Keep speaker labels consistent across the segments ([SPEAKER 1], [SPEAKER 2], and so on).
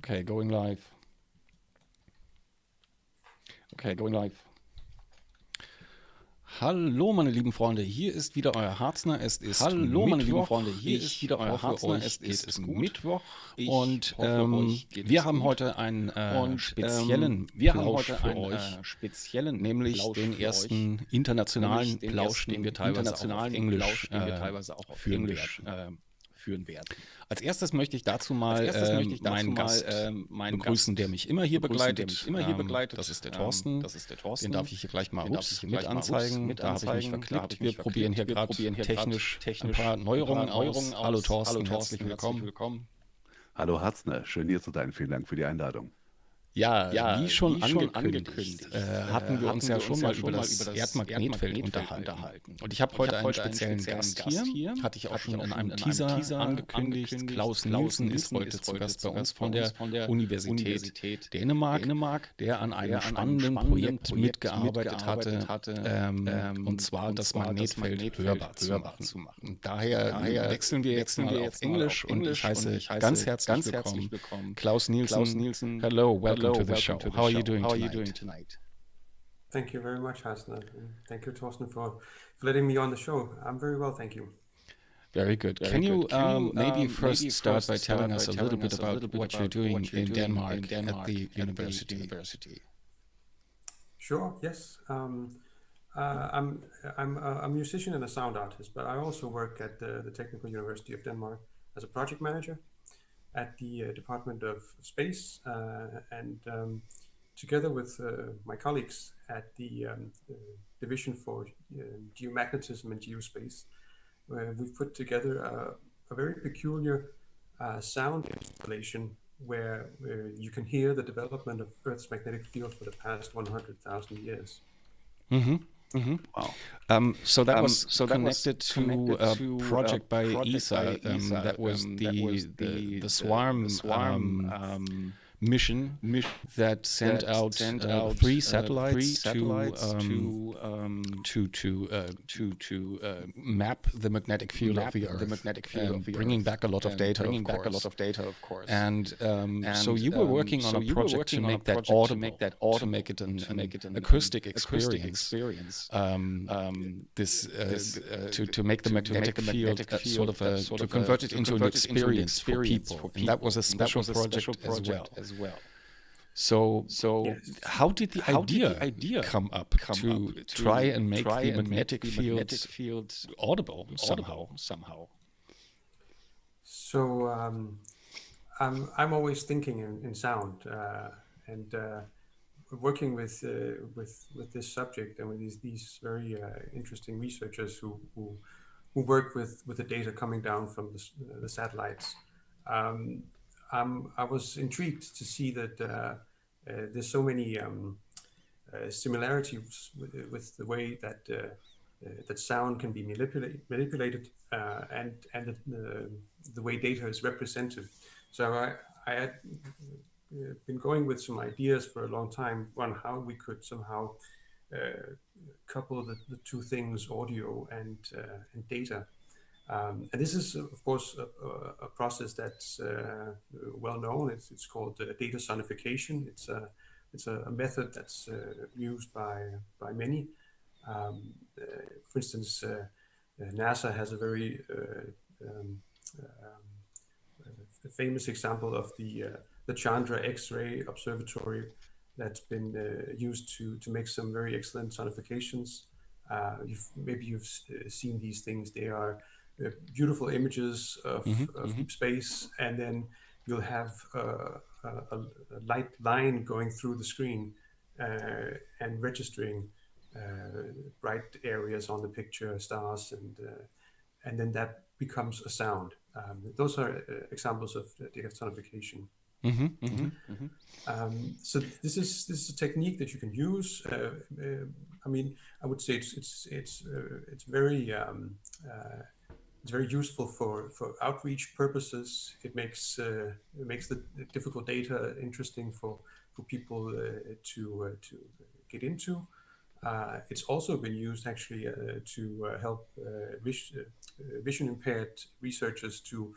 [SPEAKER 1] Okay, going live. Okay, going live. Hallo meine lieben Freunde, hier ist wieder euer Harzner. Es ist
[SPEAKER 2] Hallo meine lieben
[SPEAKER 1] Mittwoch.
[SPEAKER 2] Freunde, hier
[SPEAKER 1] Ich
[SPEAKER 2] ist wieder euer
[SPEAKER 1] hoffe,
[SPEAKER 2] Harzner.
[SPEAKER 1] euch
[SPEAKER 2] Es
[SPEAKER 1] geht
[SPEAKER 2] ist
[SPEAKER 1] es gut.
[SPEAKER 2] Mittwoch.
[SPEAKER 1] Und
[SPEAKER 2] euch geht
[SPEAKER 1] wir
[SPEAKER 2] es
[SPEAKER 1] haben
[SPEAKER 2] gut.
[SPEAKER 1] heute einen
[SPEAKER 2] Und
[SPEAKER 1] speziellen
[SPEAKER 2] wir haben
[SPEAKER 1] Plausch
[SPEAKER 2] heute
[SPEAKER 1] für
[SPEAKER 2] einen
[SPEAKER 1] euch,
[SPEAKER 2] speziellen
[SPEAKER 1] nämlich
[SPEAKER 2] Plausch
[SPEAKER 1] den
[SPEAKER 2] für
[SPEAKER 1] ersten
[SPEAKER 2] euch.
[SPEAKER 1] internationalen
[SPEAKER 2] Nämlich den
[SPEAKER 1] Plausch, den wir
[SPEAKER 2] ersten
[SPEAKER 1] teilweise auch auf
[SPEAKER 2] internationalen
[SPEAKER 1] Englisch
[SPEAKER 2] Plausch, den wir teilweise auch auf
[SPEAKER 1] führen
[SPEAKER 2] Englisch
[SPEAKER 1] werden.
[SPEAKER 2] führen werden.
[SPEAKER 1] Als erstes möchte ich dazu mal meinen Gast begrüßen, der mich immer hier begleitet. Das ist der Thorsten. Den darf ich hier gleich mal mit anzeigen. Da habe ich mich verklickt. Wir probieren hier gerade technisch ein paar Neuerungen aus. Hallo Thorsten, herzlich willkommen.
[SPEAKER 3] Hallo Harzner, schön hier zu sein. Vielen Dank für die Einladung.
[SPEAKER 1] Ja, wie schon angekündigt, hatten wir uns ja schon mal über das Erdmagnetfeld unterhalten. Und ich habe heute einen speziellen Gast hier. Hatte ich auch schon in einem Teaser angekündigt. Klaus Nielsen ist heute zu Gast bei uns von der Universität Dänemark, der an einem spannenden Projekt mitgearbeitet hatte, und zwar das Magnetfeld hörbar zu machen. Und daher wechseln wir jetzt mal auf Englisch und ich heiße ganz herzlich willkommen Klaus Nielsen. Hello, welcome to the show. How are you doing tonight?
[SPEAKER 4] Thank you very much, Harzner. And thank you, Thorsten, for letting me on the show. I'm very well, thank you.
[SPEAKER 1] Very good. Can you maybe first start by telling us a little bit about what you're doing in Denmark at the university?
[SPEAKER 4] Sure. Yes. I'm a musician and a sound artist, but I also work at the Technical University of Denmark as a project manager at the Department of Space, and together with my colleagues at the Division for Geomagnetism and Geospace, we've put together a very peculiar sound installation where you can hear the development of Earth's magnetic field for the past 100,000 years.
[SPEAKER 1] Wow. So that was connected to a project by ESA. That was the Swarm mission that sent out 3 satellites to map the magnetic field of the Earth, bringing back a lot of data, of course. And so you were working on a project to make that audible, to make it an acoustic experience. To make the magnetic field to convert it into an experience for people. And that was a special project as well. So yes. How did the idea come up to try and make the magnetic field audible somehow?
[SPEAKER 4] So I'm always thinking in sound, and working with this subject and with these very interesting researchers who work with the data coming down from the satellites. I was intrigued to see that there's so many similarities with the way that that sound can be manipulated and the way data is represented. So I had been going with some ideas for a long time on how we could somehow couple the two things, audio and data. And this is, of course, a process that's well known. It's called data sonification. It's a method that's used by many. For instance, NASA has a very famous example of the Chandra X-ray Observatory that's been used to make some very excellent sonifications. Maybe you've seen these things. They are beautiful images of deep space, and then you'll have a light line going through the screen and registering bright areas on the picture, stars, and then that becomes a sound. Those are examples of data sonification. So this is a technique that you can use. I mean, I would say it's very useful for outreach purposes. It makes the difficult data interesting for people to get into. It's also been used actually to help vision impaired researchers to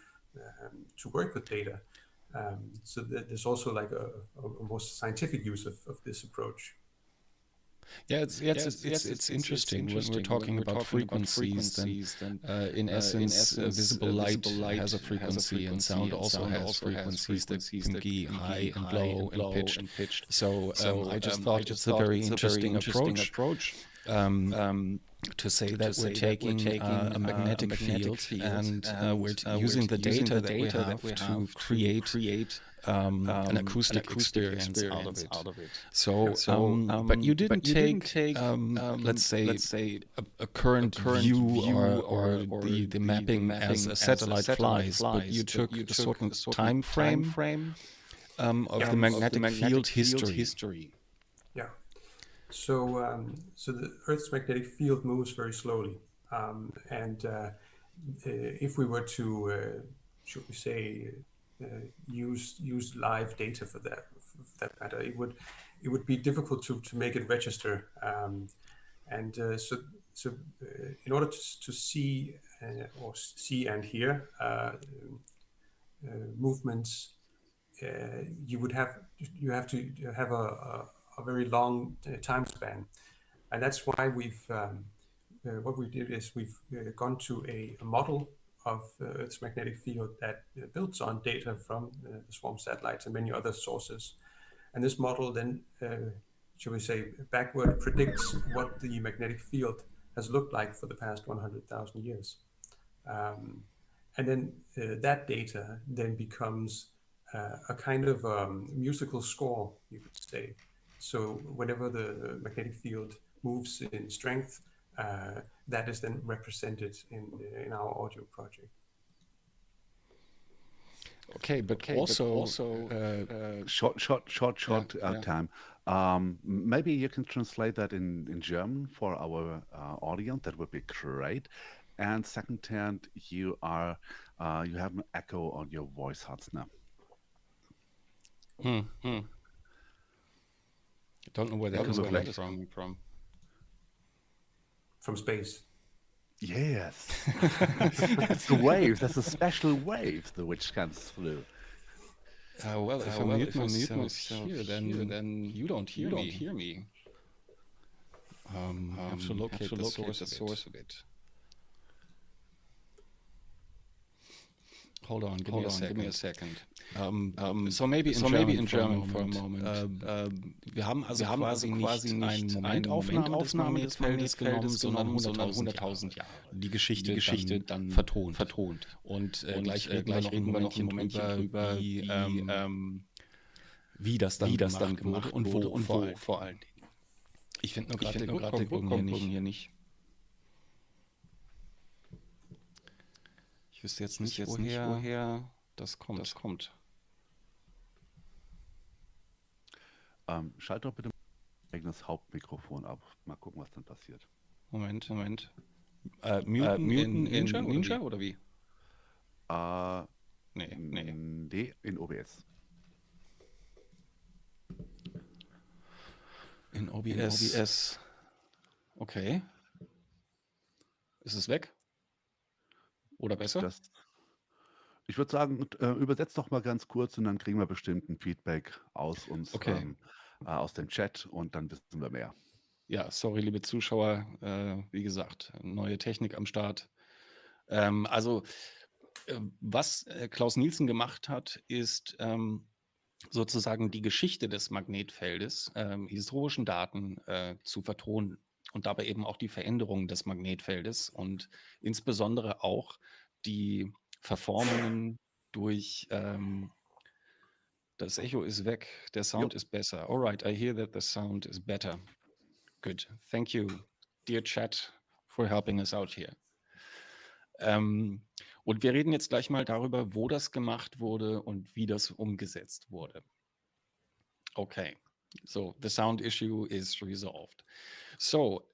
[SPEAKER 4] work with data. So there's also like a more scientific use of this approach.
[SPEAKER 1] Yeah, it's interesting when we're talking about frequencies. Then, in essence, visible light has a frequency, and sound also has frequencies that can be high and low and pitched. So I just thought it's a very interesting approach. To say that we're taking a magnetic field and we're using the data that we have to create an acoustic experience out of it. So, but you didn't take, let's say, a current view or the mapping as a satellite flies, but you took a certain time frame of the magnetic field history.
[SPEAKER 4] Yeah. So, so the Earth's magnetic field moves very slowly, and if we were to, should we say, use live data for that matter, it would be difficult to make it register, so in order to see or see and hear movements, you have to have a very long time span, and that's why what we did is we've gone to a model of Earth's magnetic field that builds on data from the swarm satellites and many other sources, and this model then, shall we say, backward predicts what the magnetic field has looked like for the past 100,000 years, and then that data then becomes a kind of musical score, you could say. So whenever the magnetic field moves in strength, that is then represented in our audio project.
[SPEAKER 1] Okay, but also
[SPEAKER 3] short time. Maybe you can translate that in German for our audience. That would be great. And second hand, you have an echo on your voice, Harzner.
[SPEAKER 1] I don't know where that was coming from.
[SPEAKER 4] From space.
[SPEAKER 3] Yes. It's the waves. That's a special wave which comes through.
[SPEAKER 1] Well, if I mute myself here, then you don't hear me. I have to locate the source of it. Hold on, give me a second. So maybe in German for a moment. Wir haben quasi nicht eine Momentaufnahme des Magnetfeldes genommen, sondern 100.000 Jahre. Die Geschichte dann vertont. Und gleich reden wir noch ein Moment über wie das dann gemacht und wo vor allen Dingen. Ich finde nur gerade den Rückbogen hier nicht. Ich wüsste jetzt nicht, woher das kommt.
[SPEAKER 3] Schalt doch bitte mein eigenes Hauptmikrofon ab. Mal gucken, was dann passiert.
[SPEAKER 1] Moment. Muten in Ninja oder wie?
[SPEAKER 3] Nee, in OBS.
[SPEAKER 1] In OBS. Okay. Ist es weg? Oder besser?
[SPEAKER 3] Ich würde sagen, übersetzt doch mal ganz kurz und dann kriegen wir bestimmt ein Feedback aus uns, aus dem Chat und dann wissen wir mehr.
[SPEAKER 1] Ja, sorry, liebe Zuschauer. Wie gesagt, neue Technik am Start. Was Klaus Nielsen gemacht hat, ist sozusagen die Geschichte des Magnetfeldes, historischen Daten zu vertonen und dabei eben auch die Veränderungen des Magnetfeldes und insbesondere auch die Verformungen durch das Echo ist weg, der Sound ist besser. Alright, I hear that the sound is better. Good. Thank you, dear chat, for helping us out here. Und wir reden jetzt gleich mal darüber, wo das gemacht wurde und wie das umgesetzt wurde. Okay, so the sound issue is resolved. So,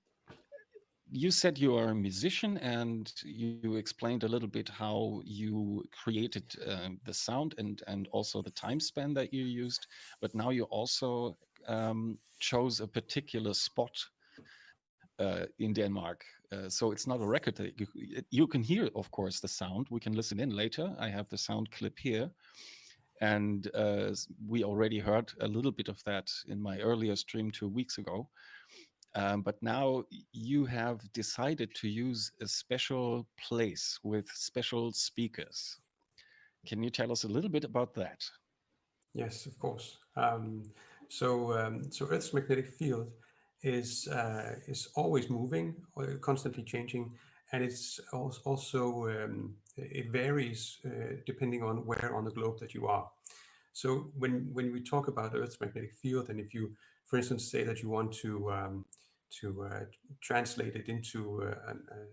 [SPEAKER 1] you said you are a musician and you explained a little bit how you created the sound and also the time span that you used, but now you also chose a particular spot in Denmark. So it's not a record that you can hear, of course, the sound. We can listen in later. I have the sound clip here. And we already heard a little bit of that in my earlier stream 2 weeks ago. But now you have decided to use a special place with special speakers. Can you tell us a little bit about that?
[SPEAKER 4] Yes, of course. So Earth's magnetic field is always moving, constantly changing, and it's also it varies depending on where on the globe that you are. So when we talk about Earth's magnetic field, and if you, for instance, say that you want to translate it into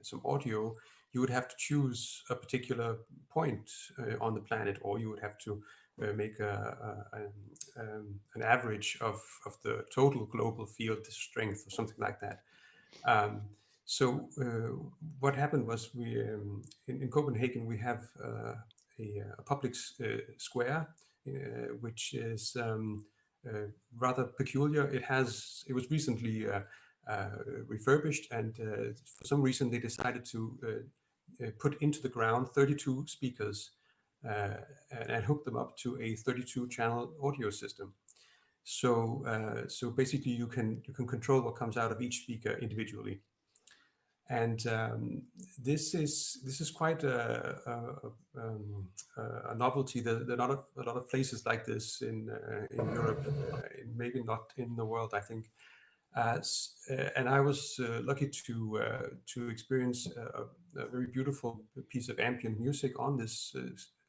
[SPEAKER 4] some audio, you would have to choose a particular point on the planet, or you would have to make an average of the total global field strength or something like that. So what happened was we in Copenhagen we have a public square which is rather peculiar. It was recently refurbished, and for some reason they decided to put into the ground 32 speakers and hook them up to a 32-channel audio system. So basically you can control what comes out of each speaker individually. And this is quite a novelty. There are not a lot of places like this in Europe, maybe not in the world, I think. And I was lucky to experience a very beautiful piece of ambient music on this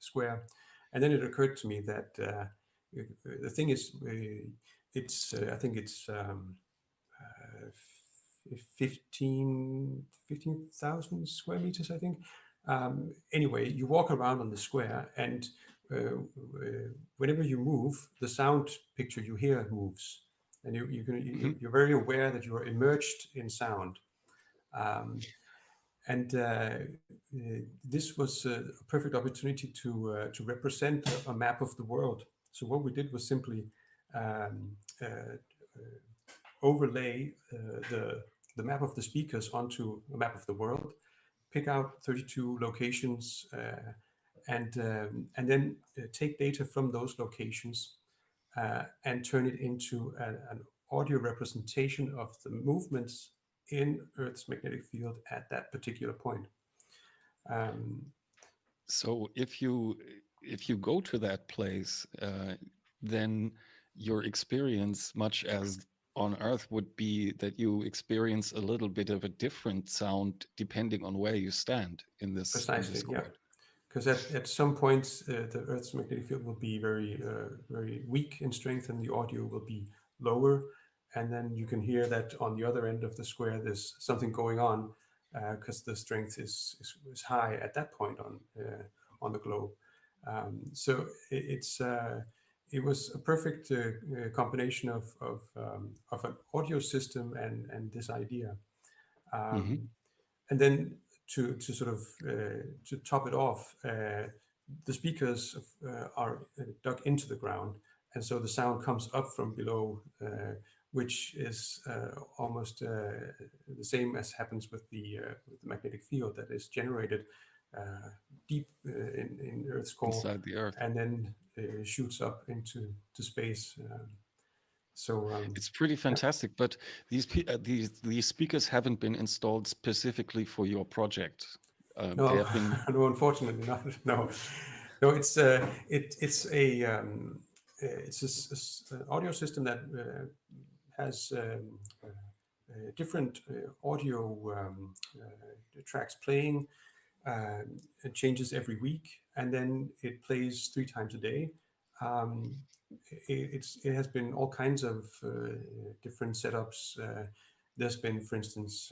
[SPEAKER 4] square. And then it occurred to me that the thing is, I think it's 15,000 square meters, I think. Anyway, you walk around on the square, and whenever you move, the sound picture you hear moves. And you're very aware that you are immersed in sound. And this was a perfect opportunity to represent a map of the world. So what we did was simply overlay the map of the speakers onto a map of the world, pick out 32 locations, and then take data from those locations and turn it into an audio representation of the movements in Earth's magnetic field at that particular point.
[SPEAKER 1] So if you go to that place, then your experience, much as on Earth, would be that you experience a little bit of a different sound depending on where you stand in this.
[SPEAKER 4] Precisely, yeah. Because at some points, the Earth's magnetic field will be very, very weak in strength, and the audio will be lower. And then you can hear that on the other end of the square, there's something going on because the strength is high at that point on the globe. So it was a perfect combination of an audio system and this idea. And then to sort of to top it off, the speakers are dug into the ground, and so the sound comes up from below, which is almost the same as happens with the magnetic field that is generated deep in Earth's core,
[SPEAKER 1] inside the Earth,
[SPEAKER 4] and then shoots up into space. So
[SPEAKER 1] it's pretty fantastic. But these speakers haven't been installed specifically for your project.
[SPEAKER 4] No,
[SPEAKER 1] they have been...
[SPEAKER 4] no, unfortunately not. No, it's an audio system that has different audio tracks playing. It changes every week, and then it plays 3 times a day. It has been all kinds of different setups. There's been, for instance,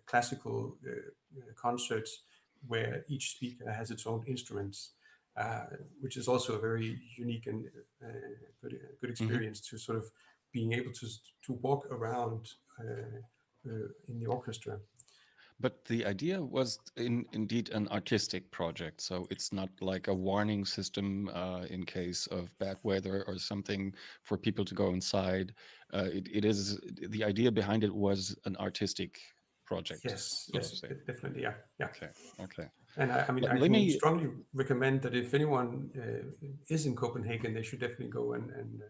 [SPEAKER 4] classical concerts where each speaker has its own instruments, which is also a very unique and good experience to sort of being able to walk around in the orchestra.
[SPEAKER 1] But the idea was indeed an artistic project, so it's not like a warning system in case of bad weather or something for people to go inside. It is, the idea behind it was an artistic project.
[SPEAKER 4] Yes, definitely, yeah.
[SPEAKER 1] Okay.
[SPEAKER 4] And I mean, I
[SPEAKER 1] Let
[SPEAKER 4] can
[SPEAKER 1] me.
[SPEAKER 4] strongly recommend that if anyone is in Copenhagen, they should definitely go and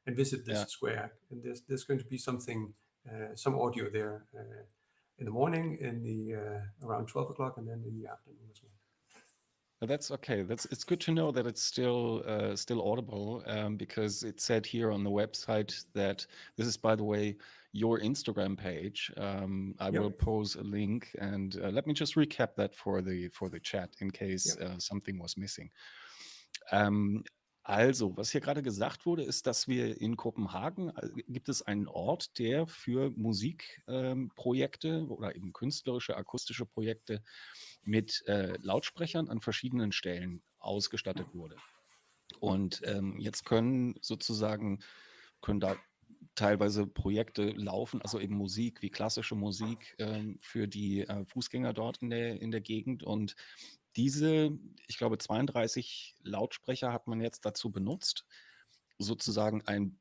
[SPEAKER 4] visit this
[SPEAKER 1] Yeah.
[SPEAKER 4] square. And there's going to be something, some audio there in the morning, in the around 12 o'clock, and then in the afternoon as well.
[SPEAKER 1] That's okay. It's good to know that it's still audible, because it said here on the website that this is, by the way, your Instagram page. I will post a link, and let me just recap that for the chat in case something was missing. Also, was hier gerade gesagt wurde, ist, dass wir in Kopenhagen gibt es einen Ort, der für Musikprojekte oder eben künstlerische, akustische Projekte mit Lautsprechern an verschiedenen Stellen ausgestattet wurde. Und jetzt können da teilweise Projekte laufen, also eben Musik, wie klassische Musik für die Fußgänger dort in der Gegend. Und diese, ich glaube, 32 Lautsprecher hat man jetzt dazu benutzt, sozusagen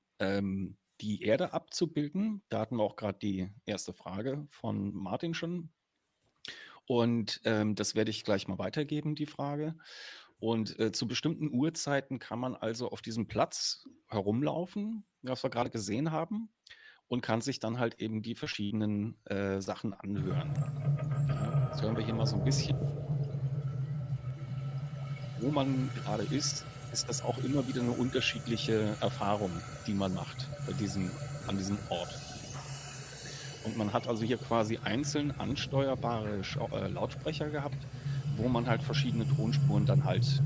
[SPEAKER 1] die Erde abzubilden. Da hatten wir auch gerade die erste Frage von Martin schon. Und das werde ich gleich mal weitergeben, die Frage. Und zu bestimmten Uhrzeiten kann man also auf diesem Platz herumlaufen, was wir gerade gesehen haben, und kann sich dann halt eben die verschiedenen Sachen anhören. Ja, jetzt hören wir hier mal so ein bisschen, wo man gerade ist das auch immer wieder eine unterschiedliche Erfahrung, die man macht an diesem Ort. Und man hat also hier quasi einzeln ansteuerbare Lautsprecher gehabt, wo man halt verschiedene Tonspuren dann halt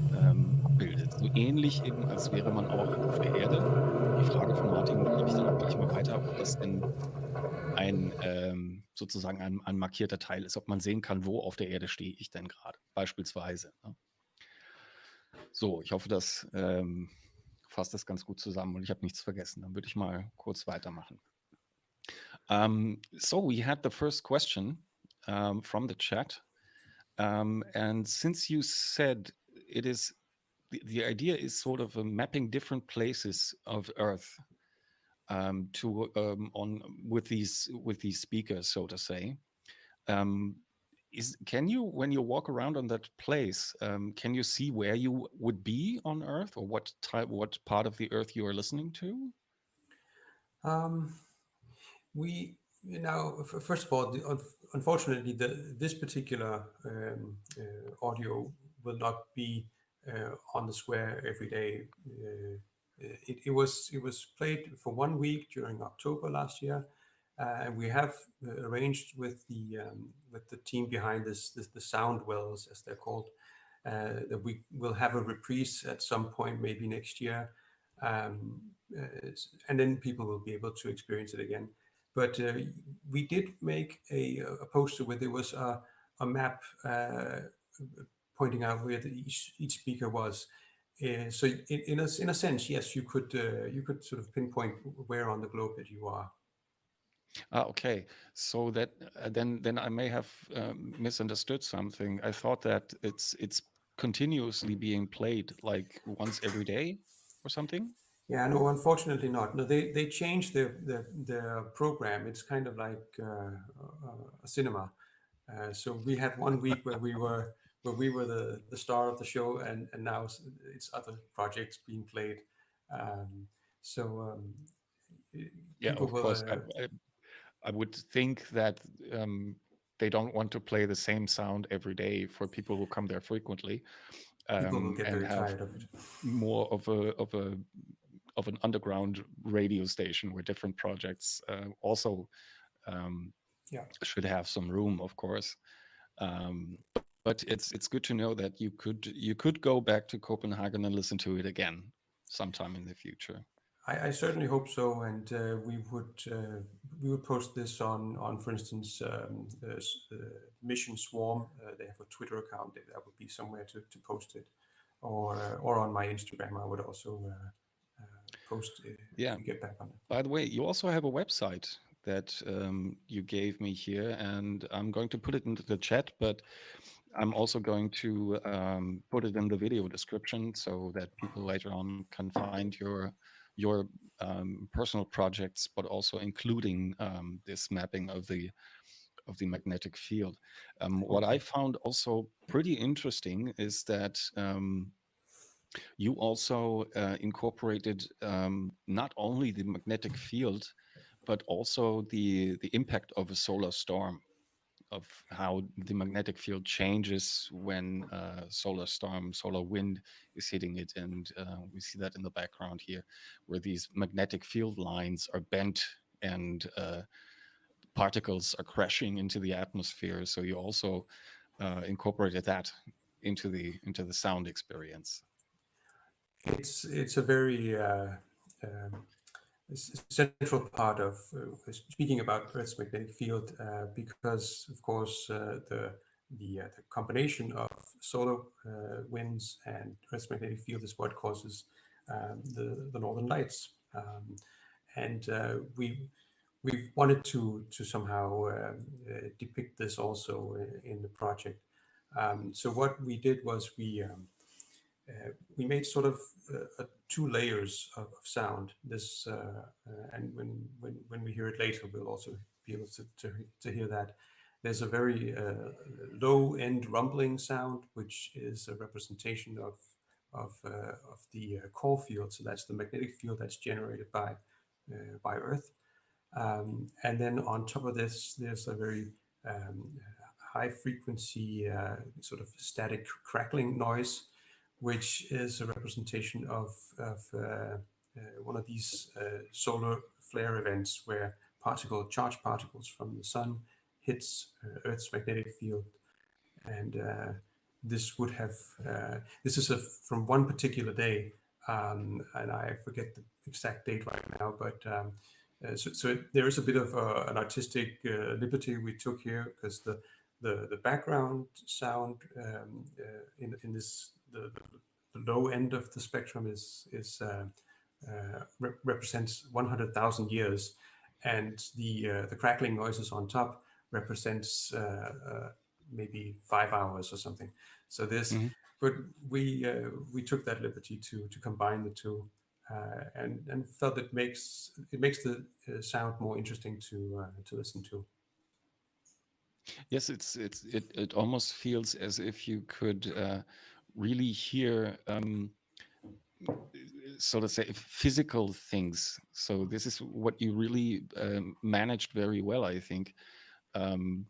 [SPEAKER 1] abbildet. So ähnlich eben, als wäre man auch auf der Erde. Die Frage von Martin gebe ich dann auch gleich mal weiter, ob das denn sozusagen ein markierter Teil ist, ob man sehen kann, wo auf der Erde stehe ich denn gerade, beispielsweise. Ne? So, ich hoffe, das fasst das ganz gut zusammen und ich habe nichts vergessen. Dann würde ich mal kurz weitermachen. So we had the first question from the chat, and since you said it is the idea is sort of mapping different places of Earth with these speakers, so to say. Can you, when you walk around on that place, can you see where you would be on Earth, or what part of the Earth you are listening to?
[SPEAKER 4] First of all, unfortunately, this particular audio will not be on the square every day. It was played for 1 week during October last year, and we have arranged with the team behind the sound wells, as they're called, that we will have a reprise at some point, maybe next year, and then people will be able to experience it again. But we did make a poster where there was a map pointing out where each speaker was. So in a sense, yes, you could sort of pinpoint where on the globe that you are.
[SPEAKER 1] Okay, so that then I may have misunderstood something. I thought that it's continuously being played like once every day or something.
[SPEAKER 4] Yeah, no, unfortunately not. No, they changed their program. It's kind of like a cinema. So we had 1 week where we were the star of the show, and now it's other projects being played.
[SPEAKER 1] Yeah, of course. I would think that they don't want to play the same sound every day for people who come there frequently.
[SPEAKER 4] People will get very
[SPEAKER 1] have
[SPEAKER 4] tired of it.
[SPEAKER 1] More of an underground radio station where different projects also should have some room, of course. But it's good to know that you could go back to Copenhagen and listen to it again sometime in the future.
[SPEAKER 4] I certainly hope so, and we would post this on for instance, Mission Swarm. They have a Twitter account. That would be somewhere to post it, or on my Instagram. I would also post it to get back on it.
[SPEAKER 1] By the way, you also have a website that you gave me here, and I'm going to put it into the chat, but I'm also going to put it in the video description so that people later on can find your personal projects, but also including this mapping of the magnetic field. What I found also pretty interesting is that you also incorporated not only the magnetic field, but also the impact of a solar storm, of how the magnetic field changes when solar storm, solar wind is hitting it. And we see that in the background here, where these magnetic field lines are bent and particles are crashing into the atmosphere. So you also incorporated that into the sound experience.
[SPEAKER 4] It's a very central part of speaking about Earth's magnetic field, because of course the combination of solar winds and Earth's magnetic field is what causes the northern lights, and we wanted to somehow depict this also in the project. So what we did was we made sort of two layers of sound. This and when we hear it later, we'll also be able to hear that. There's a very low end rumbling sound, which is a representation of the core field. So that's the magnetic field that's generated by Earth. And then on top of this, there's a very high frequency sort of static crackling noise, which is a representation of one of these solar flare events where charged particles from the sun hits Earth's magnetic field. And this would have, this is from one particular day, and I forget the exact date right now, but so there is a bit of an artistic liberty we took here, because the background sound in this the low end of the spectrum represents 100,000 years, and the crackling noises on top represents maybe 5 hours or something. So this, but we took that liberty to combine the two, and felt it makes the sound more interesting to listen to.
[SPEAKER 1] Yes, it almost feels as if you could really hear, so to say, physical things. So this is what you really managed very well, I think, to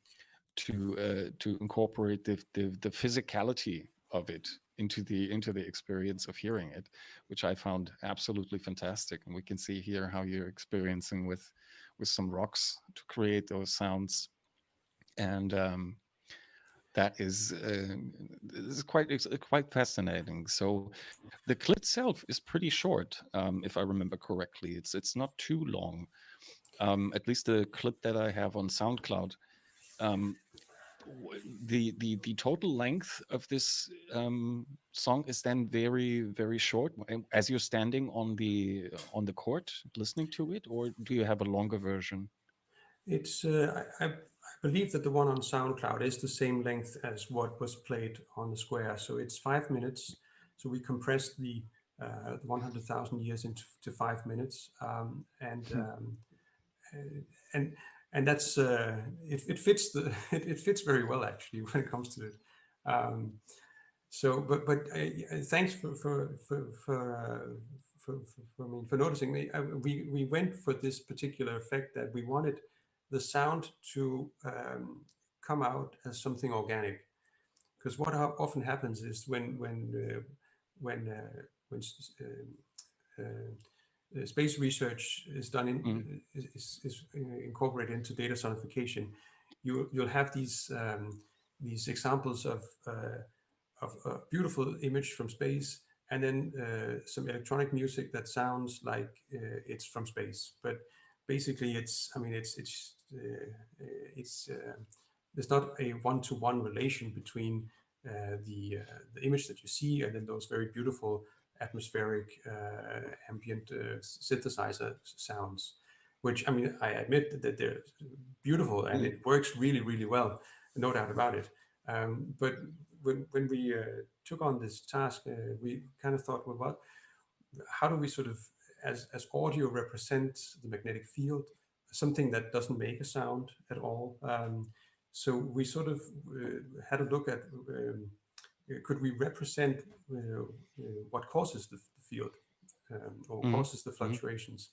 [SPEAKER 1] incorporate the physicality of it into the experience of hearing it, which I found absolutely fantastic. And we can see here how you're experiencing with some rocks to create those sounds. And that is quite fascinating. So the clip itself is pretty short, if I remember correctly. It's not too long. At least the clip that I have on SoundCloud. The total length of this song is then very, very short as you're standing on the court listening to it, or do you have a longer version?
[SPEAKER 4] It's I believe that the one on SoundCloud is the same length as what was played on the square. So it's 5 minutes. So we compressed the 100,000 years into 5 minutes, and that's it fits it fits very well actually when it comes to it. So, but thanks for noticing me. We went for this particular effect, that we wanted the sound to come out as something organic, because what often happens is when space research is done is incorporated into data sonification, you'll have these examples of a beautiful image from space, and then some electronic music that sounds like it's from space, but basically there's not a one-to-one relation between the image that you see and then those very beautiful atmospheric ambient synthesizer sounds, which I admit that they're beautiful and it works really, really well, no doubt about it. But when we took on this task, we kind of thought, well, how do we sort of, as audio, represent the magnetic field, something that doesn't make a sound at all? So we sort of had a look at could we represent what causes the field or causes the fluctuations.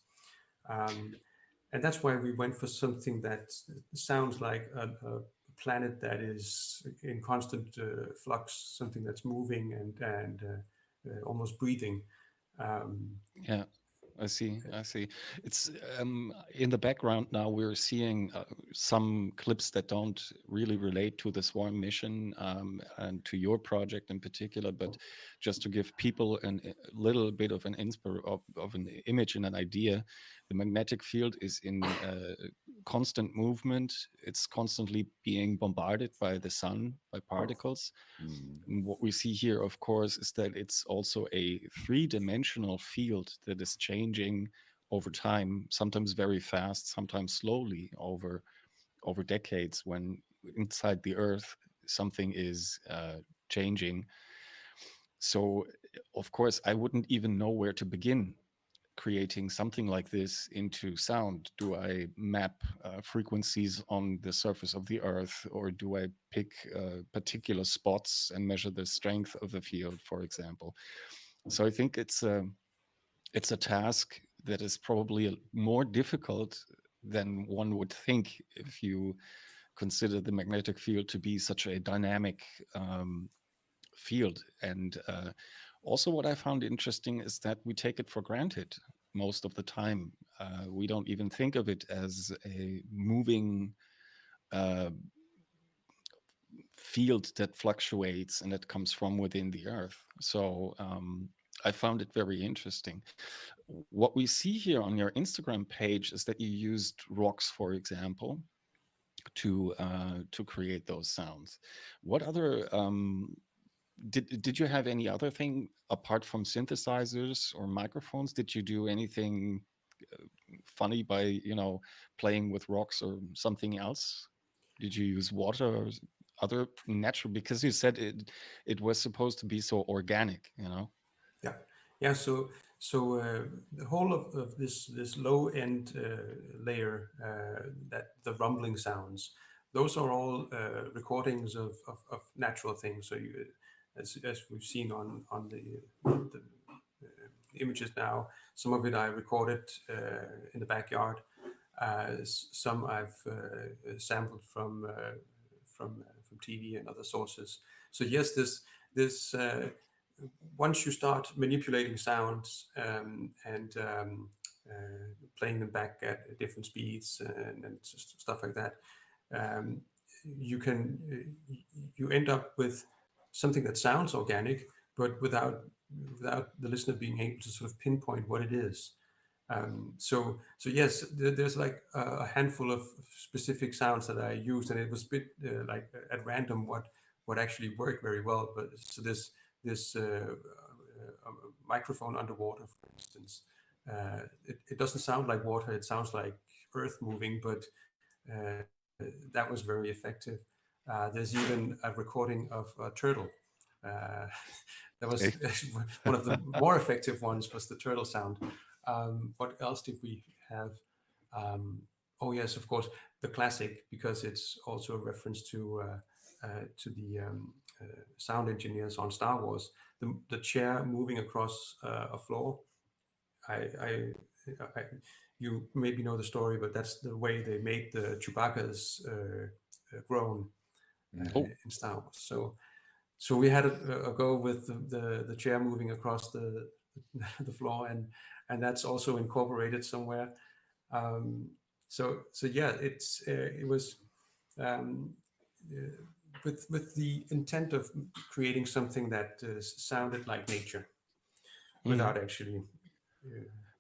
[SPEAKER 4] And that's why we went for something that sounds like a planet that is in constant flux, something that's moving and almost breathing.
[SPEAKER 1] Yeah, I see. It's in the background now. We're seeing some clips that don't really relate to the Swarm mission and to your project in particular, but just to give people a little bit of an of an image and an idea. The magnetic field is in constant movement. It's constantly being bombarded by the sun, by particles. And what we see here, of course, is that it's also a three-dimensional field that is changing over time, sometimes very fast, sometimes slowly over decades, when inside the Earth something is changing. So, of course, I wouldn't even know where to begin creating something like this into sound. Do I map frequencies on the surface of the Earth, or do I pick particular spots and measure the strength of the field, for example? So I think it's a task that is probably more difficult than one would think if you consider the magnetic field to be such a dynamic field. And also what I found interesting is that we take it for granted most of the time. We don't even think of it as a moving field that fluctuates and that comes from within the Earth. So I found it very interesting. What we see here on your Instagram page is that you used rocks, for example, to create those sounds. What other did you have any other thing apart from synthesizers or microphones? Did you do anything funny by playing with rocks or something else? Did you use water or other natural? Because you said it was supposed to be so organic,
[SPEAKER 4] Yeah. So the whole of this low end layer, that the rumbling sounds, those are all recordings of natural things. So you, as we've seen on the images now, some of it I recorded in the backyard. Some I've sampled from TV and other sources. So yes, this once you start manipulating sounds and playing them back at different speeds and stuff like that, you end up with something that sounds organic, but without the listener being able to sort of pinpoint what it is. So yes, there's like a handful of specific sounds that I used, and it was a bit like at random what actually worked very well. But so this microphone underwater, for instance, it doesn't sound like water; it sounds like earth moving, but that was very effective. There's even a recording of a turtle. That was one of the more effective ones. Was the turtle sound. What else did we have? Oh yes, of course, the classic, because it's also a reference to the sound engineers on Star Wars. The chair moving across a floor. You maybe know the story, but that's the way they made the Chewbacca's groan in Star Wars. So we had a go with the chair moving across the floor, and that's also incorporated somewhere. So yeah, it was with the intent of creating something that sounded like nature without actually.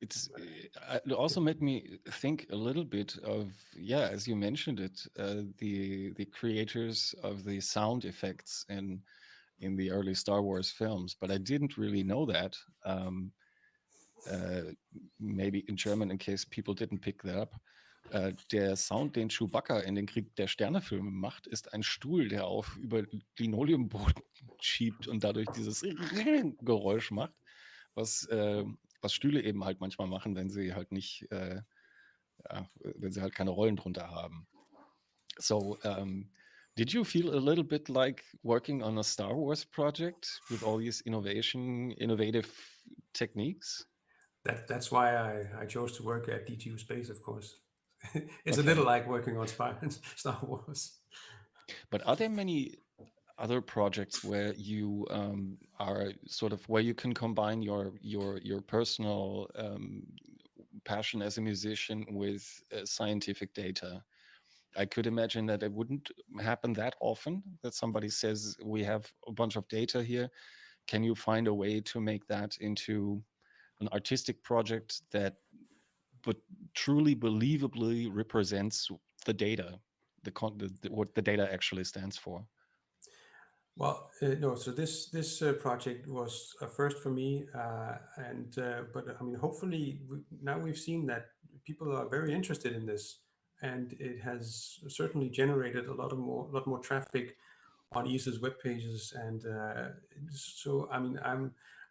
[SPEAKER 1] It also made me think a little bit of, as you mentioned it, the creators of the sound effects in the early Star Wars films, but I didn't really know that. Maybe in German, in case people didn't pick that up. Der Sound, den Chewbacca in den Krieg der Sterne-Filmen macht, ist ein Stuhl, der auf über Linoleumboden schiebt und dadurch dieses Geräusch macht, was Stühle eben halt manchmal machen, wenn sie halt nicht, wenn sie halt keine Rollen drunter haben. So Did you feel a little bit like working on a Star Wars project with all these innovative techniques?
[SPEAKER 4] That's why I chose to work at DTU Space, of course. It's a
[SPEAKER 1] Okay.
[SPEAKER 4] little like working on Star Wars.
[SPEAKER 1] But are there many other projects where you are sort of where you can combine your personal passion as a musician with scientific data? I could imagine that it wouldn't happen that often that somebody says, we have a bunch of data here. Can you find a way to make that into an artistic project that but truly believably represents the data, what the data actually stands for?
[SPEAKER 4] Well, no. So this project was a first for me, but I mean, hopefully, now we've seen that people are very interested in this, and it has certainly generated a lot more traffic on ESA's web pages, and so I mean,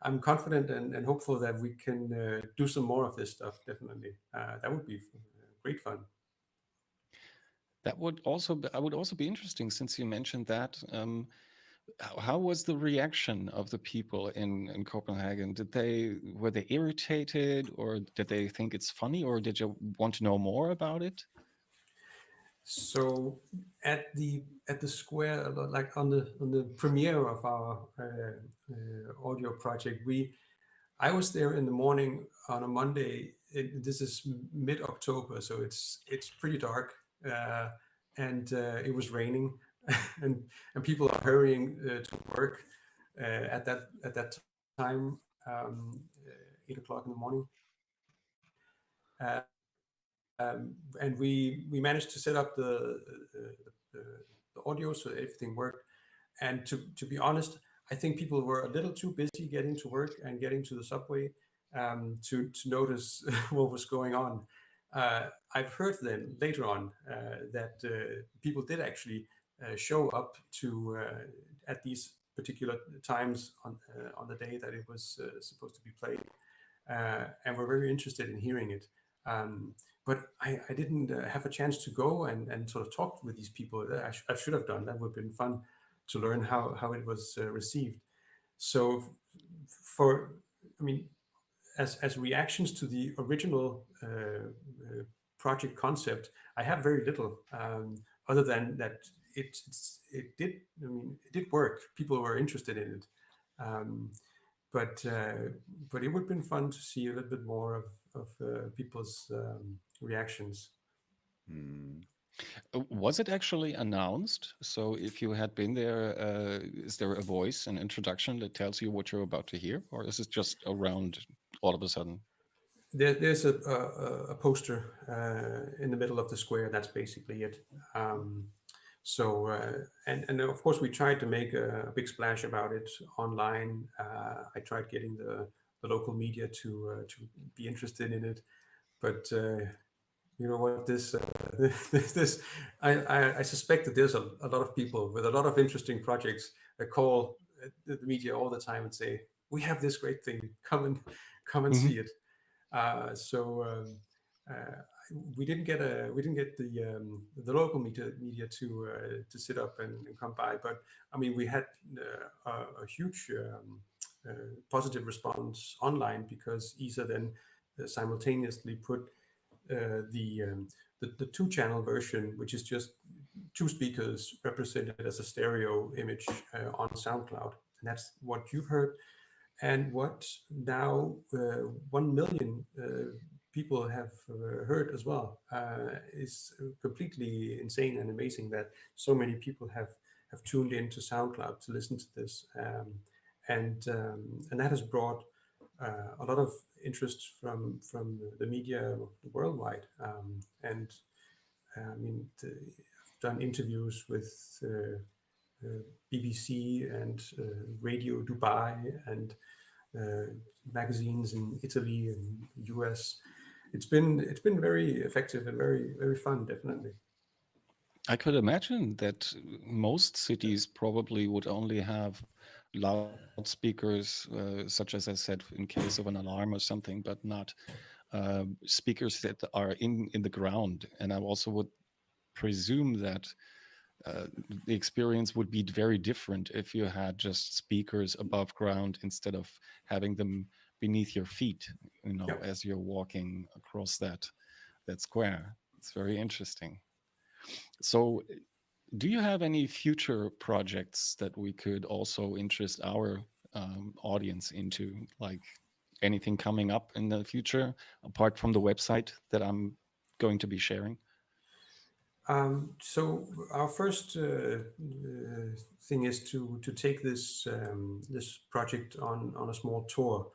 [SPEAKER 4] I'm confident and hopeful that we can do some more of this stuff. Definitely, that would be great fun.
[SPEAKER 1] That would also be interesting, since you mentioned that. How was the reaction of the people in Copenhagen? Were they irritated, or did they think it's funny, or did you want to know more about it?
[SPEAKER 4] So at the square, like on the premiere of our audio project, I was there in the morning on a Monday. This is mid-October, so it's pretty dark, and it was raining, and people are hurrying to work at that time, 8 o'clock in the morning. And we managed to set up the audio so everything worked. And to be honest, I think people were a little too busy getting to work and getting to the subway to notice what was going on. I've heard then later on that people did actually show up to at these particular times on the day that it was supposed to be played, and were very interested in hearing it. But I didn't have a chance to go and sort of talk with these people. I should have done. That would have been fun to learn how it was received. So I mean, as reactions to the original project concept, I have very little, other than that it did work. People were interested in it. But it would have been fun to see a little bit more of people's reactions.
[SPEAKER 1] Was it actually announced? So if you had been there, is there a voice, an introduction that tells you what you're about to hear? Or is it just around all of a sudden?
[SPEAKER 4] There's a poster in the middle of the square. That's basically it. And of course, we tried to make a big splash about it online. I tried getting the local media to be interested in it, but you know what, I suspect that there's a lot of people with a lot of interesting projects that call the media all the time and say, we have this great thing, come and see it. We didn't get the local media to sit up and come by, but I mean, we had a huge positive response online, because ESA then simultaneously put the 2-channel version, which is just 2 speakers represented as a stereo image on SoundCloud, and that's what you've heard, and what now 1 million people have heard as well. Is completely insane and amazing that so many people have tuned into SoundCloud to listen to this, and that has brought a lot of interest from the media worldwide. And I mean, I've done interviews with BBC and Radio Dubai and magazines in Italy and US. It's been very effective and very fun, definitely.
[SPEAKER 1] I could imagine that most cities probably would only have loudspeakers, such as I said, in case of an alarm or something, but not speakers that are in the ground. And I also would presume that the experience would be very different if you had just speakers above ground instead of having them beneath your feet, as you're walking across that square. It's very interesting. So do you have any future projects that we could also interest our audience into, like anything coming up in the future apart from the website that I'm going to be sharing?
[SPEAKER 4] So our first thing is to take this this project on a small tour.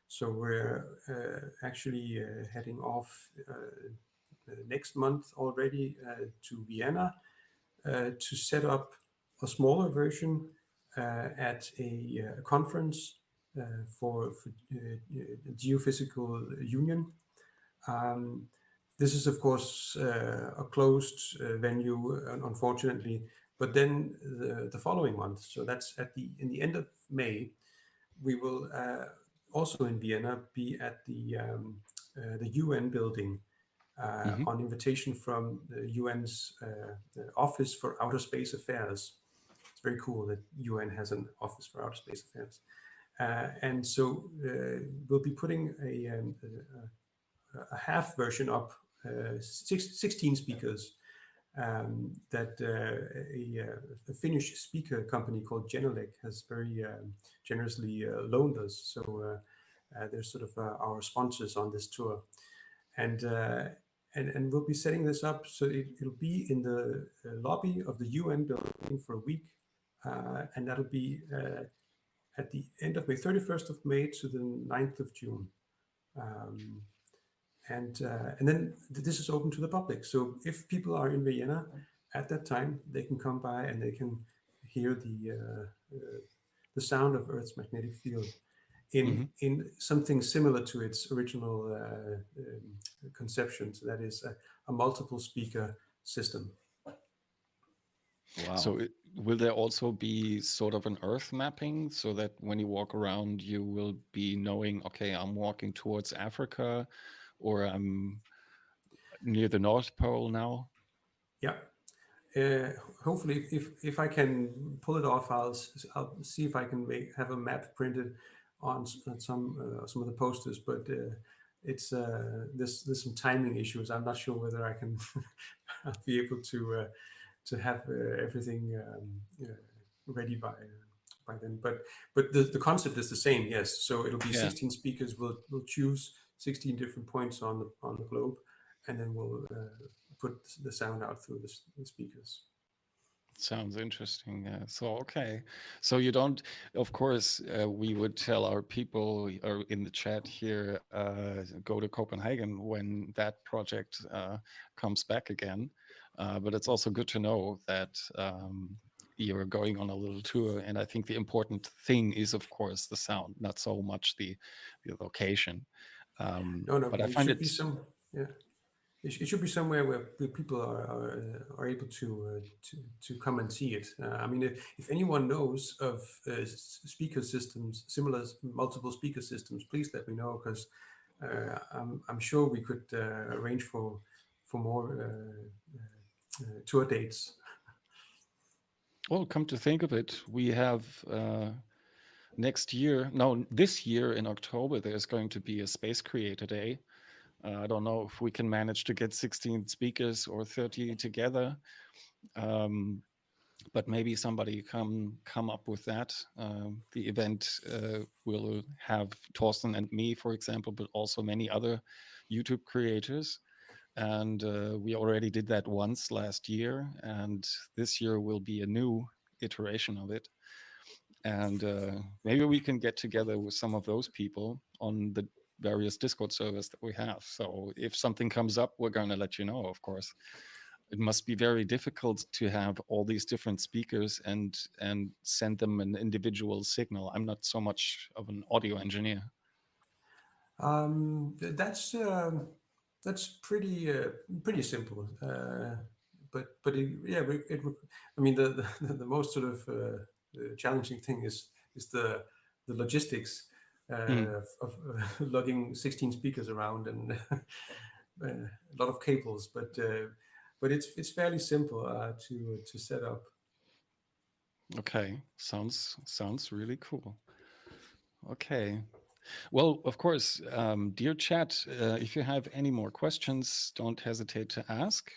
[SPEAKER 4] So we're actually heading off next month already to Vienna to set up a smaller version at a conference for Geophysical Union. This is, of course, a closed venue, unfortunately. But then the following month, so that's in the end of May, we will also in Vienna be at the UN building on invitation from the UN's Office for Outer Space Affairs. It's very cool that UN has an Office for Outer Space Affairs, and so we'll be putting a half version up. 16 speakers that a Finnish speaker company called Genelec has very generously loaned us. So they're sort of our sponsors on this tour, and we'll be setting this up. So it'll be in the lobby of the UN building for a week, and that'll be at the end of May, 31st of May to the 9th of June. And then this is open to the public. So if people are in Vienna at that time, they can come by and they can hear the sound of Earth's magnetic field in something similar to its original conception. So that is a multiple speaker system.
[SPEAKER 1] Wow. So will there also be sort of an Earth mapping so that when you walk around, you will be knowing, okay, I'm walking towards Africa, or I'm near the North Pole now?
[SPEAKER 4] Yeah. Hopefully, if I can pull it off, I'll see if I can have a map printed on some of the posters. But it's there's some timing issues. I'm not sure whether I can be able to have everything ready by then. But the concept is the same. Yes. So it'll be 16 speakers. We'll choose 16 different points on the globe, and then we'll put the sound out through the speakers.
[SPEAKER 1] Sounds interesting. Okay. So you don't, of course, we would tell our people in the chat here, go to Copenhagen when that project comes back again. But it's also good to know that you're going on a little tour. And I think the important thing is, of course, the sound, not so much the location.
[SPEAKER 4] No, but I find it should be somewhere where people are able to come and see it. I mean, if anyone knows of speaker systems, similar multiple speaker systems, please let me know, because I'm sure we could arrange for more tour dates.
[SPEAKER 1] Well, come to think of it, we have this year in October, there's going to be a Space Creator Day. I don't know if we can manage to get 16 speakers or 30 together, but maybe somebody come up with that. The event will have Torsten and me, for example, but also many other YouTube creators. And we already did that once last year, and this year will be a new iteration of it. And maybe we can get together with some of those people on the various Discord servers that we have. So if something comes up, we're going to let you know, of course. It must be very difficult to have all these different speakers and send them an individual signal. I'm not so much of an audio engineer.
[SPEAKER 4] That's pretty simple. But I mean, the most sort of challenging thing is the logistics of lugging 16 speakers around and a lot of cables. But but it's fairly simple to set up.
[SPEAKER 1] Okay, sounds really cool. Okay. Well, of course, dear chat, if you have any more questions, don't hesitate to ask.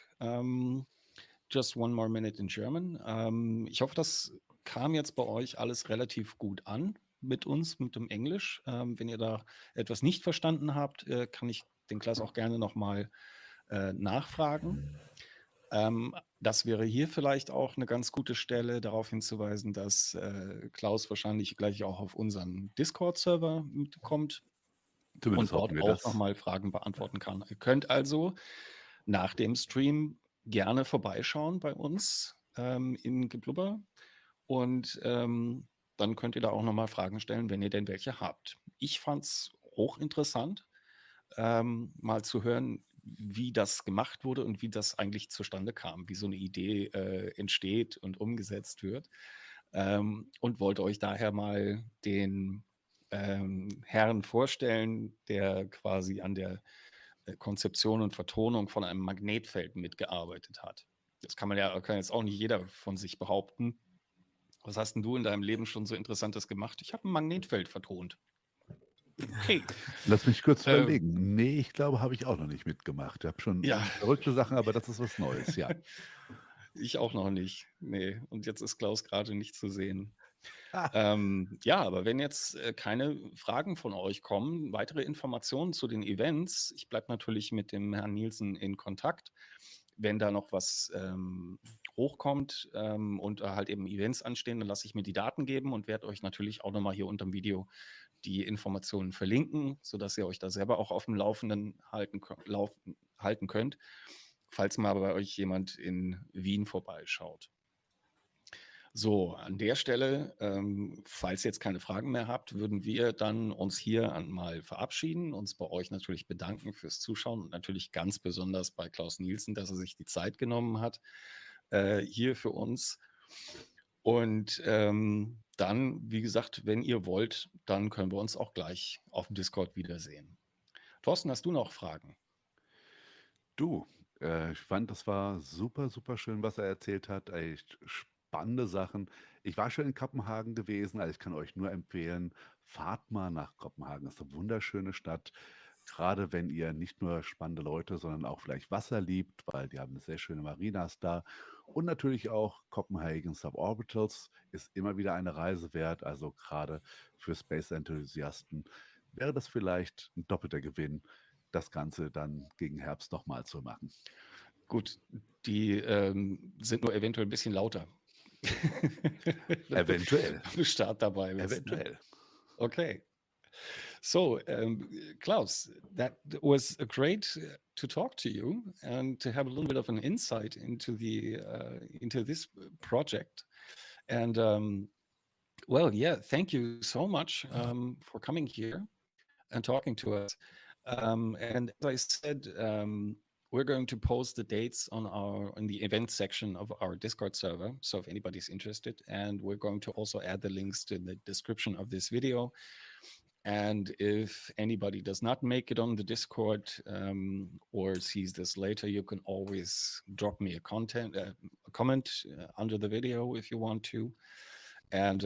[SPEAKER 1] Just one more minute in German. Ich hoffe, das kam jetzt bei euch alles relativ gut an mit uns, mit dem Englisch. Wenn ihr da etwas nicht verstanden habt, kann ich den Klaus auch gerne nochmal nachfragen. Das wäre hier vielleicht auch eine ganz gute Stelle, darauf hinzuweisen, dass Klaus wahrscheinlich gleich auch auf unseren Discord-Server mitkommt und dort auch nochmal Fragen beantworten kann. Ihr könnt also nach dem Stream gerne vorbeischauen bei uns in Geblubber und dann könnt ihr da auch nochmal Fragen stellen, wenn ihr denn welche habt. Ich fand es hochinteressant, mal zu hören, wie das gemacht wurde und wie das eigentlich zustande kam, wie so eine Idee entsteht und umgesetzt wird. Und wollte euch daher mal den Herrn vorstellen, der quasi an der Konzeption und Vertonung von einem Magnetfeld mitgearbeitet hat. Das kann jetzt auch nicht jeder von sich behaupten. Was hast denn du in deinem Leben schon so Interessantes gemacht? Ich habe ein Magnetfeld vertont. Okay.
[SPEAKER 3] Lass mich kurz überlegen. Nee, ich glaube, habe ich auch noch nicht mitgemacht. Ich habe schon verrückte Sachen, aber das ist was Neues, ja.
[SPEAKER 1] Ich auch noch nicht. Nee, und jetzt ist Klaus gerade nicht zu sehen. Ja, aber wenn jetzt keine Fragen von euch kommen, weitere Informationen zu den Events, ich bleibe natürlich mit dem Herrn Nielsen in Kontakt. Wenn da noch was hochkommt und halt eben Events anstehen, dann lasse ich mir die Daten geben und werde euch natürlich auch nochmal hier unter dem Video die Informationen verlinken, sodass ihr euch da selber auch auf dem Laufenden halten könnt, falls mal bei euch jemand in Wien vorbeischaut. So, an der Stelle, falls ihr jetzt keine Fragen mehr habt, würden wir dann uns hier mal verabschieden, uns bei euch natürlich bedanken fürs Zuschauen und natürlich ganz besonders bei Klaus Nielsen, dass er sich die Zeit genommen hat hier für uns. Und dann, wie gesagt, wenn ihr wollt, dann können wir uns auch gleich auf dem Discord wiedersehen. Thorsten, hast du noch Fragen?
[SPEAKER 3] Du, ich fand, das war super, super schön, was er erzählt hat. Echt spannende Sachen. Ich war schon in Kopenhagen gewesen, also ich kann euch nur empfehlen, fahrt mal nach Kopenhagen. Das ist eine wunderschöne Stadt. Gerade wenn ihr nicht nur spannende Leute, sondern auch vielleicht Wasser liebt, weil die haben eine sehr schöne Marinas da. Und natürlich auch Copenhagen Suborbitals ist immer wieder eine Reise wert. Also gerade für Space-Enthusiasten wäre das vielleicht ein doppelter Gewinn, das Ganze dann gegen Herbst nochmal zu machen.
[SPEAKER 1] Gut, die sind nur eventuell ein bisschen lauter.
[SPEAKER 3] Eventuell.
[SPEAKER 1] Wenn du Start dabei bist.
[SPEAKER 3] Eventuell.
[SPEAKER 1] Okay. So, Klaus, that was great to talk to you and to have a little bit of an insight into this project. And well, yeah, thank you so much for coming here and talking to us. And as I said, we're going to post the dates in the event section of our Discord server. So if anybody's interested, and we're going to also add the links to the description of this video. And if anybody does not make it on the Discord or sees this later, you can always drop me a comment under the video if you want to. And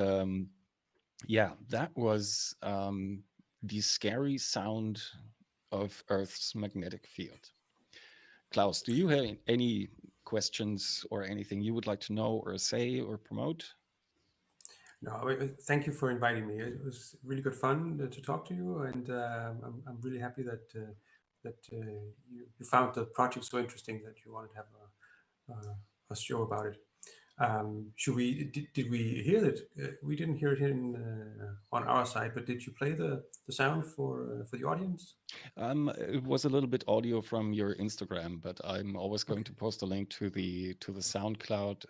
[SPEAKER 1] yeah, that was the scary sound of Earth's magnetic field. Klaus, do you have any questions or anything you would like to know or say or promote?
[SPEAKER 4] No, thank you for inviting me. It was really good fun to talk to you, and I'm really happy that you found the project so interesting that you wanted to have a show about it. Did we hear it? We didn't hear it on our side, but did you play the sound for the audience?
[SPEAKER 1] It was a little bit audio from your Instagram, but I'm always going to post a link to the SoundCloud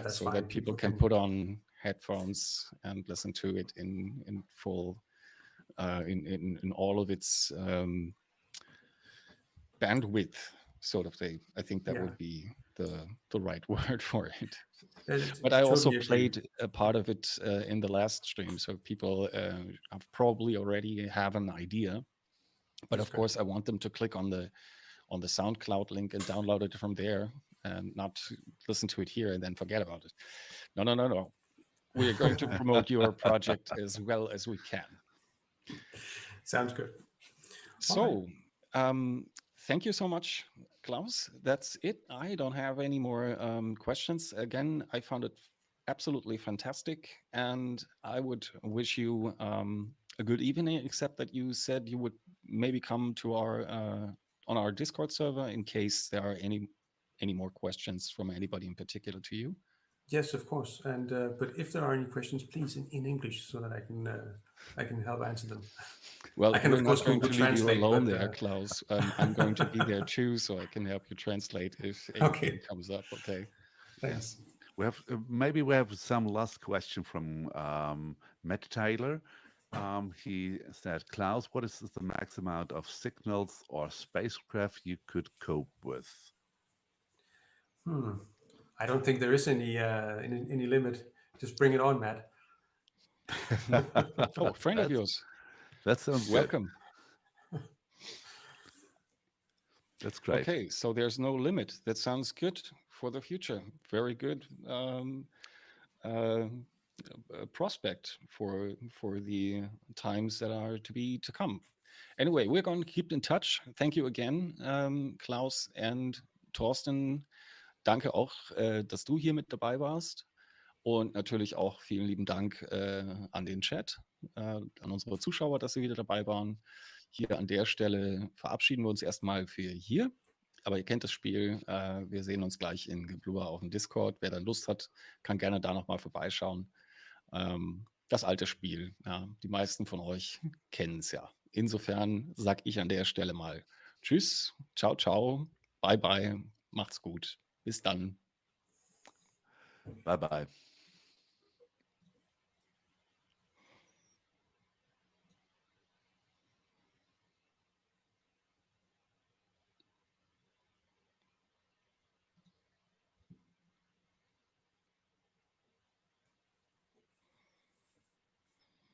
[SPEAKER 1] so that people can put on headphones and listen to it in full, in all of its bandwidth, sort of thing. I think that would be the right word for it. But I also played a part of it in the last stream, so people have probably already have an idea. But of course, I want them to click on on the SoundCloud link and download it from there and not listen to it here and then forget about it. No. We are going to promote your project as well as we can.
[SPEAKER 4] Sounds good.
[SPEAKER 1] So, thank you so much, Klaus. That's it. I don't have any more questions. Again, I found it absolutely fantastic, and I would wish you a good evening, except that you said you would maybe come to our on our Discord server in case there are any more questions from anybody in particular to you.
[SPEAKER 4] Yes, of course. And but if there are any questions, please in English, so that I can help answer them.
[SPEAKER 1] Well,
[SPEAKER 4] I can
[SPEAKER 1] we're
[SPEAKER 4] of course
[SPEAKER 1] not going to
[SPEAKER 4] Google
[SPEAKER 1] leave you
[SPEAKER 4] Translate,
[SPEAKER 1] alone
[SPEAKER 4] but,
[SPEAKER 1] there, Klaus. I'm going to be there too, so I can help you translate if anything comes up. Okay.
[SPEAKER 4] Thanks.
[SPEAKER 3] We have maybe we have some last question from Matt Taylor. He said, Klaus, what is the max amount of signals or spacecraft you could cope with?
[SPEAKER 4] I don't think there is any limit. Just bring it on, Matt.
[SPEAKER 1] Oh, friend of yours.
[SPEAKER 3] That sounds
[SPEAKER 1] welcome.
[SPEAKER 3] Good. That's great.
[SPEAKER 1] Okay, so there's no limit. That sounds good for the future. Very good prospect for the times that are to come. Anyway, we're going to keep in touch. Thank you again, Klaus and Thorsten. Danke auch, dass du hier mit dabei warst. Und natürlich auch vielen lieben Dank an den Chat, an unsere Zuschauer, dass sie wieder dabei waren. Hier an der Stelle verabschieden wir uns erstmal für hier. Aber ihr kennt das Spiel. Wir sehen uns gleich in Geblubber auf dem Discord. Wer dann Lust hat, kann gerne da nochmal vorbeischauen. Das alte Spiel. Ja, die meisten von euch kennen es ja. Insofern sage ich an der Stelle mal Tschüss, ciao, ciao, bye, bye, macht's gut. Bis dann.
[SPEAKER 3] Bye, bye.